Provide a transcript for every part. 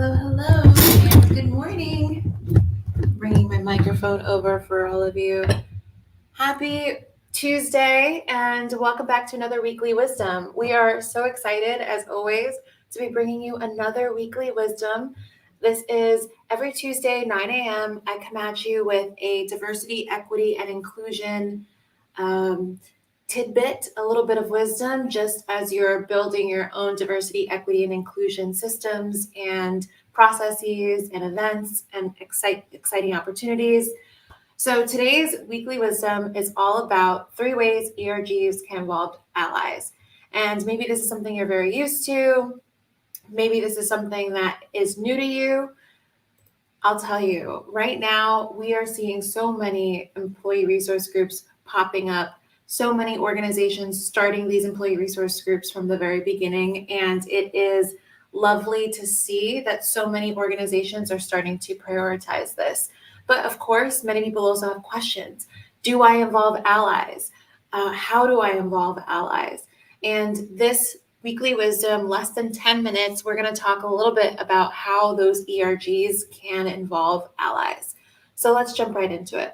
Hello, and good morning. Bringing my microphone over for all of you. Happy Tuesday, and welcome back to another Weekly Wisdom. We are so excited, as always, to be bringing you another Weekly Wisdom. This is every Tuesday, 9 a.m. I come at you with a diversity, equity, and inclusion tidbit, a little bit of wisdom, just as you're building your own diversity, equity, and inclusion systems and processes and events and exciting opportunities. So today's weekly wisdom is all about 3 ways ERGs can involve allies. And maybe this is something you're very used to. Maybe this is something that is new to you. I'll tell you, right now, we are seeing so many employee resource groups popping up, so many organizations starting these employee resource groups from the very beginning. And it is lovely to see that so many organizations are starting to prioritize this. But of course, many people also have questions. Do I involve allies? How do I involve allies? And this weekly wisdom, less than 10 minutes, we're going to talk a little bit about how those ERGs can involve allies. So let's jump right into it.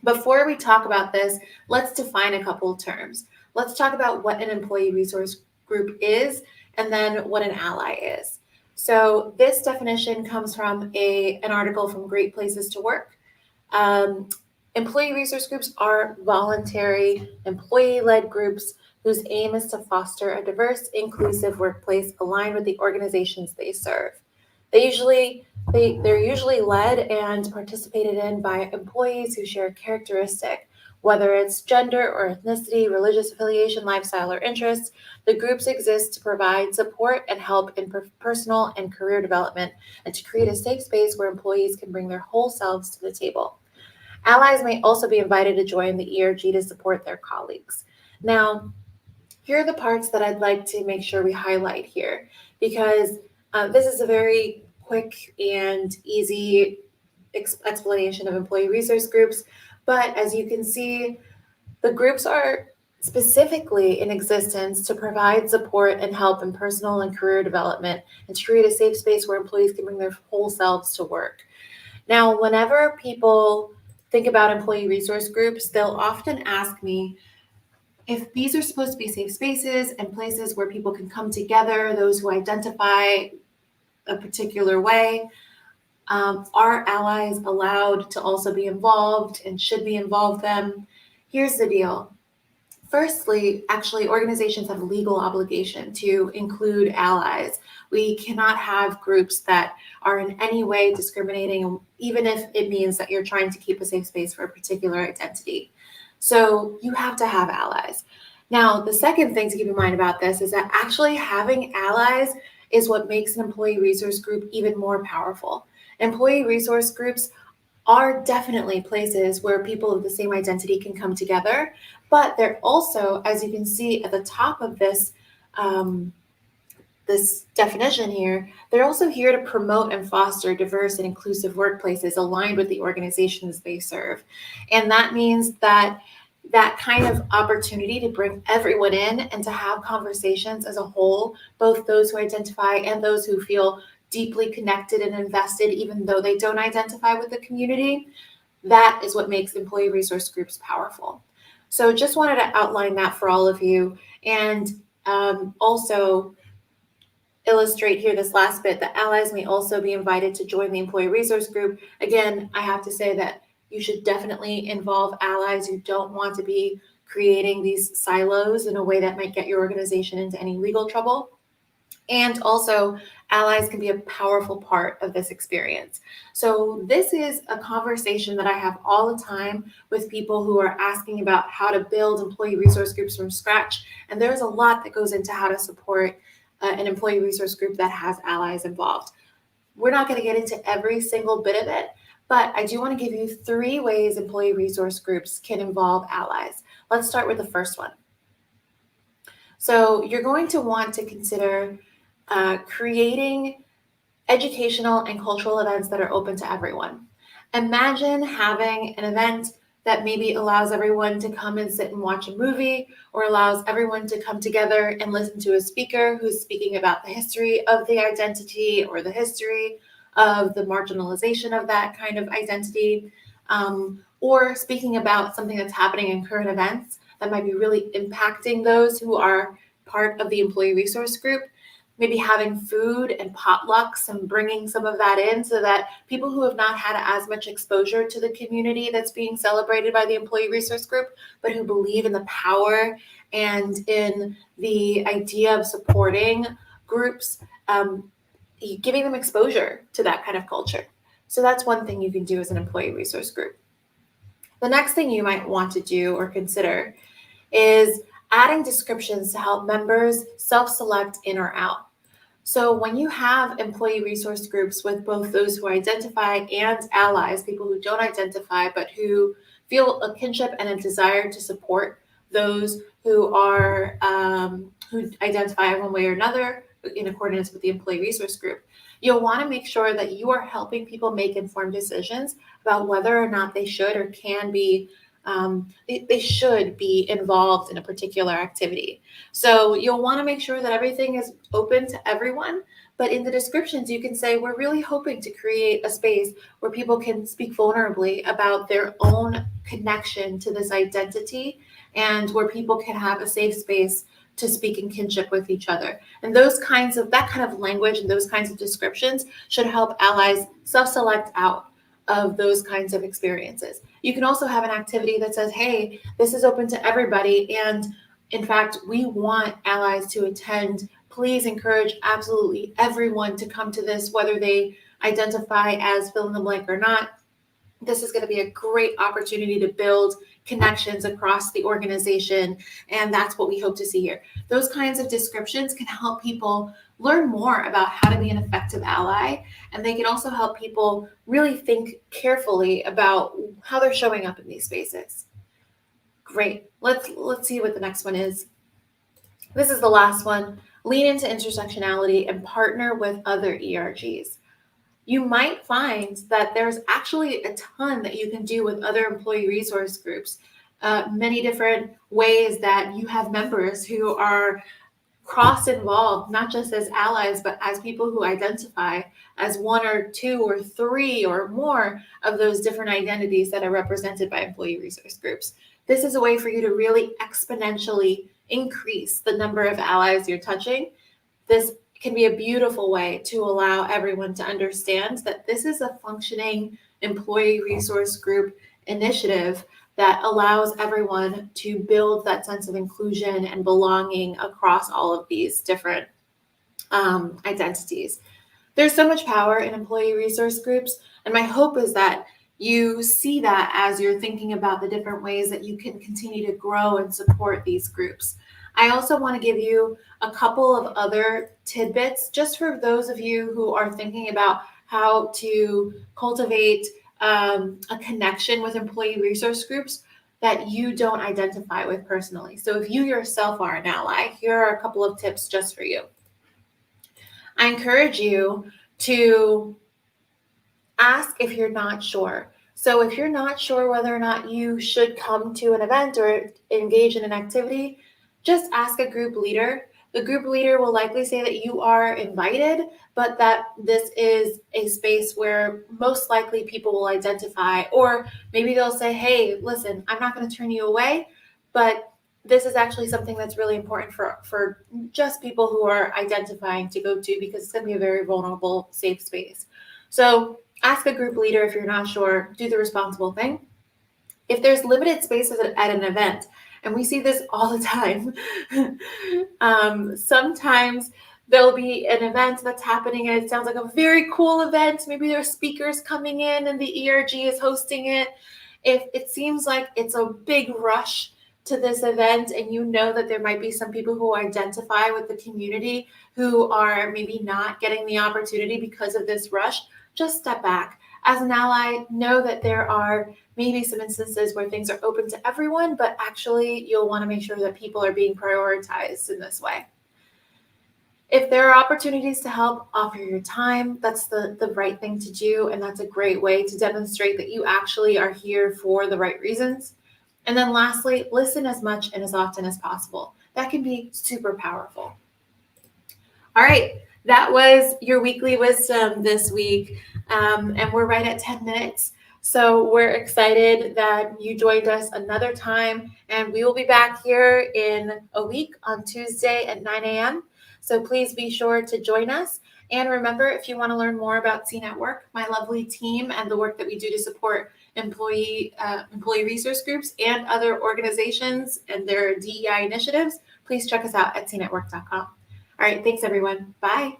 Before we talk about this, let's define a couple of terms. Let's talk about what an employee resource group is and then what an ally is. So this definition comes from an article from Great Places to Work. Employee resource groups are voluntary, employee-led groups whose aim is to foster a diverse, inclusive workplace aligned with the organizations they serve. They're usually led and participated in by employees who share a characteristic, whether it's gender or ethnicity, religious affiliation, lifestyle, or interests. The groups exist to provide support and help in personal and career development and to create a safe space where employees can bring their whole selves to the table. Allies may also be invited to join the ERG to support their colleagues. Now, here are the parts that I'd like to make sure we highlight here, because this is a very quick and easy explanation of employee resource groups. But as you can see, the groups are specifically in existence to provide support and help in personal and career development and to create a safe space where employees can bring their whole selves to work. Now, whenever people think about employee resource groups, they'll often ask me, if these are supposed to be safe spaces and places where people can come together, those who identify a particular way, are allies allowed to also be involved and should we involve them? Here's the deal. Firstly, actually, organizations have a legal obligation to include allies. We cannot have groups that are in any way discriminating, even if it means that you're trying to keep a safe space for a particular identity. So you have to have allies. Now, the second thing to keep in mind about this is that actually having allies is what makes an employee resource group even more powerful. Employee resource groups are definitely places where people of the same identity can come together, but they're also, as you can see at the top of this definition here, they're also here to promote and foster diverse and inclusive workplaces aligned with the organizations they serve. And that means that kind of opportunity to bring everyone in and to have conversations as a whole, both those who identify and those who feel deeply connected and invested, even though they don't identify with the community, that is what makes employee resource groups powerful. So just wanted to outline that for all of you, and also illustrate here this last bit that allies may also be invited to join the employee resource group. Again, I have to say that you should definitely involve allies who don't want to be creating these silos in a way that might get your organization into any legal trouble. And also, allies can be a powerful part of this experience. So this is a conversation that I have all the time with people who are asking about how to build employee resource groups from scratch. And there's a lot that goes into how to support an employee resource group that has allies involved. We're not going to get into every single bit of it, but I do want to give you 3 ways employee resource groups can involve allies. Let's start with the first one. So you're going to want to consider creating educational and cultural events that are open to everyone. Imagine having an event that maybe allows everyone to come and sit and watch a movie, or allows everyone to come together and listen to a speaker who's speaking about the history of the identity or the history of the marginalization of that kind of identity, or speaking about something that's happening in current events that might be really impacting those who are part of the employee resource group. Maybe having food and potlucks and bringing some of that in so that people who have not had as much exposure to the community that's being celebrated by the employee resource group, but who believe in the power and in the idea of supporting groups, giving them exposure to that kind of culture. So that's one thing you can do as an employee resource group. The next thing you might want to do or consider is adding descriptions to help members self-select in or out. So when you have employee resource groups with both those who identify and allies, people who don't identify but who feel a kinship and a desire to support those who are who identify one way or another in accordance with the employee resource group, you'll want to make sure that you are helping people make informed decisions about whether or not they should or can be they should be involved in a particular activity. So you'll want to make sure that everything is open to everyone, but in the descriptions you can say, we're really hoping to create a space where people can speak vulnerably about their own connection to this identity, and where people can have a safe space to speak in kinship with each other. And that kind of language and those kinds of descriptions should help allies self-select out of those kinds of experiences. You can also have an activity that says, hey, this is open to everybody, and in fact, we want allies to attend. Please encourage absolutely everyone to come to this, whether they identify as fill in the blank or not. This is going to be a great opportunity to build connections across the organization, and that's what we hope to see here. Those kinds of descriptions can help people learn more about how to be an effective ally, and they can also help people really think carefully about how they're showing up in these spaces. Great. Let's see what the next one is. This is the last one. Lean into intersectionality and partner with other ERGs. You might find that there's actually a ton that you can do with other employee resource groups, many different ways that you have members who are cross-involved, not just as allies, but as people who identify as one or two or three or more of those different identities that are represented by employee resource groups. This is a way for you to really exponentially increase the number of allies you're touching. This can be a beautiful way to allow everyone to understand that this is a functioning employee resource group initiative that allows everyone to build that sense of inclusion and belonging across all of these different identities. There's so much power in employee resource groups, and my hope is that you see that as you're thinking about the different ways that you can continue to grow and support these groups. I also want to give you a couple of other tidbits just for those of you who are thinking about how to cultivate a connection with employee resource groups that you don't identify with personally. So if you yourself are an ally, here are a couple of tips just for you. I encourage you to ask if you're not sure. So if you're not sure whether or not you should come to an event or engage in an activity, just ask a group leader. The group leader will likely say that you are invited, but that this is a space where most likely people will identify, or maybe they'll say, hey, listen, I'm not going to turn you away, but this is actually something that's really important for just people who are identifying to go to, because it's going to be a very vulnerable, safe space. So ask a group leader if you're not sure, do the responsible thing. If there's limited spaces at an event, and we see this all the time, sometimes there'll be an event that's happening and it sounds like a very cool event. Maybe there's speakers coming in and the ERG is hosting it. If it seems like it's a big rush to this event and you know that there might be some people who identify with the community who are maybe not getting the opportunity because of this rush, just step back. As an ally, know that there are maybe some instances where things are open to everyone, but actually you'll want to make sure that people are being prioritized in this way. If there are opportunities to help, offer your time. That's the right thing to do. And that's a great way to demonstrate that you actually are here for the right reasons. And then lastly, listen as much and as often as possible. That can be super powerful. All right, that was your weekly wisdom this week. And we're right at 10 minutes. So we're excited that you joined us another time. And we will be back here in a week on Tuesday at 9 a.m. So please be sure to join us. And remember, if you want to learn more about Scene at Work, my lovely team, and the work that we do to support employee resource groups and other organizations and their DEI initiatives, please check us out at sceneatwork.com. All right, thanks everyone. Bye.